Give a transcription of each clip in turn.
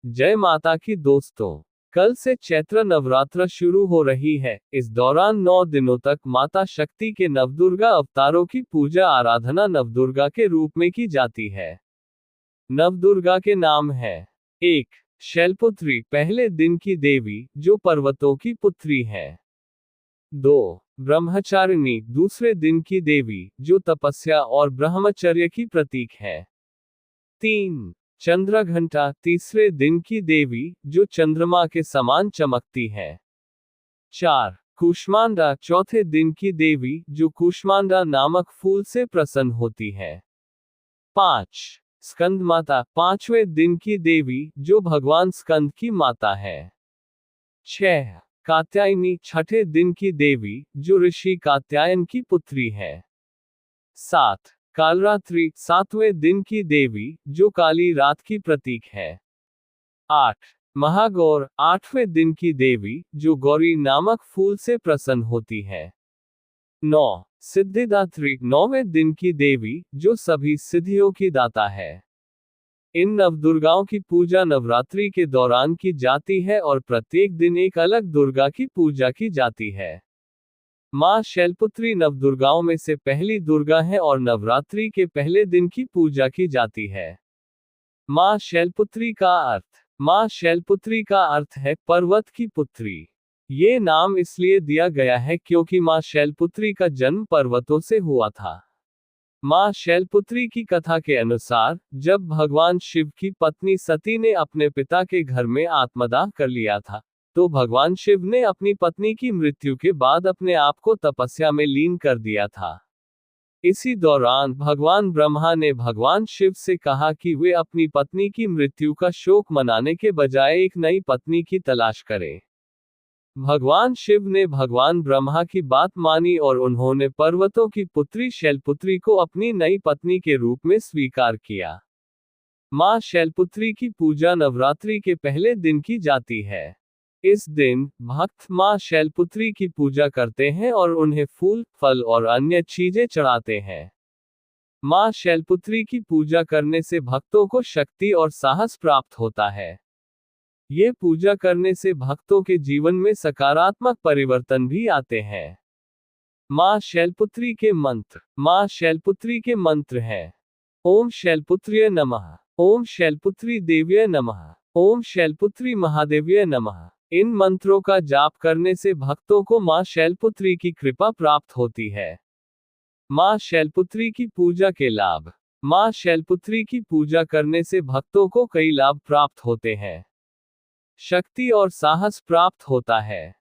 जय माता की दोस्तों, कल से चैत्र नवरात्र शुरू हो रही है। इस दौरान 9 दिनों तक माता शक्ति के नवदुर्गा अवतारों की पूजा आराधना नवदुर्गा के रूप में की जाती है। नवदुर्गा के नाम है: 1. शैलपुत्री, पहले दिन की देवी, जो पर्वतों की पुत्री है। 2. ब्रह्मचारिणी, दूसरे दिन की देवी, जो तपस्या और ब्रह्मचर्य की प्रतीक है। 3. चंद्रघंटा, तीसरे दिन की देवी, जो चंद्रमा के समान चमकती है। 4. कूष्मांडा, चौथे दिन की देवी, जो कूष्मांडा नामक फूल से प्रसन्न होती है। 5. स्कंदमाता, पांचवें दिन की देवी, जो भगवान स्कंद की माता है। 6. कात्यायनी, छठे दिन की देवी, जो ऋषि कात्यायन की पुत्री है। 7. कालरात्रि, सातवें दिन की देवी, जो काली रात की प्रतीक है। 8. महागौर, आठवें दिन की देवी, जो गौरी नामक फूल से प्रसन्न होती है। 9. सिद्धिदात्री, नौवें दिन की देवी, जो सभी सिद्धियों की दाता है। इन नवदुर्गाओं की पूजा नवरात्रि के दौरान की जाती है और प्रत्येक दिन एक अलग दुर्गा की पूजा की जाती है। मां शैलपुत्री नवदुर्गाओं में से पहली दुर्गा है और नवरात्रि के पहले दिन की पूजा की जाती है। मां शैलपुत्री का अर्थ है पर्वत की पुत्री। ये नाम इसलिए दिया गया है क्योंकि मां शैलपुत्री का जन्म पर्वतों से हुआ था। मां शैलपुत्री की कथा के अनुसार, जब भगवान शिव की पत्नी सती ने अपने पिता के घर में आत्मदाह कर लिया था, तो भगवान शिव ने अपनी पत्नी की मृत्यु के बाद अपने आप को तपस्या में लीन कर दिया था। इसी दौरान भगवान ब्रह्मा ने भगवान शिव से कहा कि वे अपनी पत्नी की मृत्यु का शोक मनाने के बजाय एक नई पत्नी की तलाश करें। भगवान शिव ने भगवान ब्रह्मा की बात मानी और उन्होंने पर्वतों की पुत्री शैलपुत्री को अपनी नई पत्नी के रूप में स्वीकार किया। मां शैलपुत्री की पूजा नवरात्रि के पहले दिन की जाती है। इस दिन भक्त मां शैलपुत्री की पूजा करते हैं और उन्हें फूल, फल और अन्य चीजें चढ़ाते हैं। मां शैलपुत्री की पूजा करने से भक्तों को शक्ति और साहस प्राप्त होता है। ये पूजा करने से भक्तों के जीवन में सकारात्मक परिवर्तन भी आते हैं। मां शैलपुत्री के मंत्र। मां शैलपुत्री के मंत्र हैं: ओम शैलपुत्र्य नमः, ओम शैलपुत्री देव्य नमः, ओम शैलपुत्री महादेव्य नमः। इन मंत्रों का जाप करने से भक्तों को मां शैलपुत्री की कृपा प्राप्त होती है। मां शैलपुत्री की पूजा के लाभ। मां शैलपुत्री की पूजा करने से भक्तों को कई लाभ प्राप्त होते हैं। शक्ति और साहस प्राप्त होता है।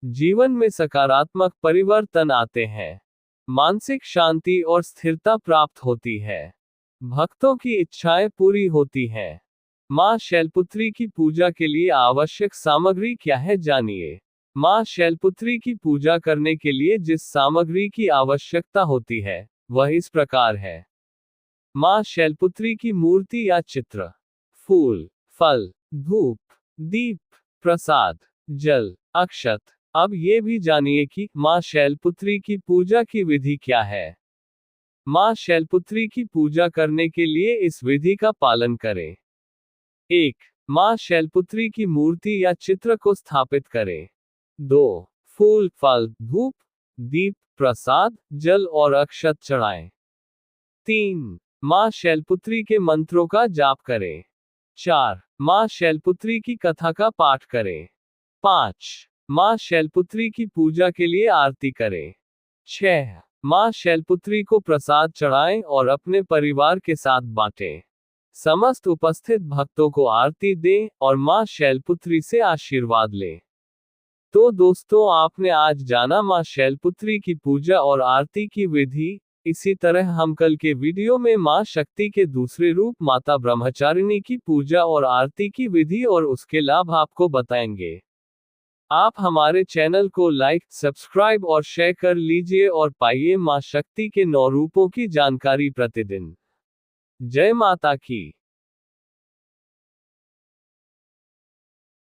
जीवन में सकारात्मक परिवर्तन आते हैं। मानसिक शांति और स्थिरता प्राप्त होती है। भक्तों की इच्छाएं पूरी होती हैं। मां शैलपुत्री की पूजा के लिए आवश्यक सामग्री क्या है, जानिए। मां शैलपुत्री की पूजा करने के लिए जिस सामग्री की आवश्यकता होती है, वह इस प्रकार है: मां शैलपुत्री की मूर्ति या चित्र, फूल, फल, धूप, दीप, प्रसाद, जल, अक्षत। अब ये भी जानिए कि मां शैलपुत्री की पूजा की विधि क्या है। मां शैलपुत्री की पूजा करने के लिए इस विधि का पालन करें। 1. मां शैलपुत्री की मूर्ति या चित्र को स्थापित करें। 2. फूल, फल, धूप, दीप, प्रसाद, जल और अक्षत चढ़ाएं। 3. मां शैलपुत्री के मंत्रों का जाप करें। 4. मां शैलपुत्री की कथा का पाठ करें। 5. मां शैलपुत्री की पूजा के लिए आरती करें। 6. मां शैलपुत्री को प्रसाद चढ़ाएं और अपने परिवार के साथ बांटें। समस्त उपस्थित भक्तों को आरती दें और मां शैलपुत्री से आशीर्वाद लें। तो दोस्तों, आपने आज जाना मां शैलपुत्री की पूजा और आरती की विधि। इसी तरह हम कल के वीडियो में मां शक्ति के दूसरे रूप माता ब्रह्मचारिणी की पूजा और आरती की विधि और उसके लाभ आपको बताएंगे। आप हमारे चैनल को लाइक, सब्सक्राइब और शेयर कर लीजिए और पाइए मां शक्ति के 9 रूपों की जानकारी प्रतिदिन। जय माता की।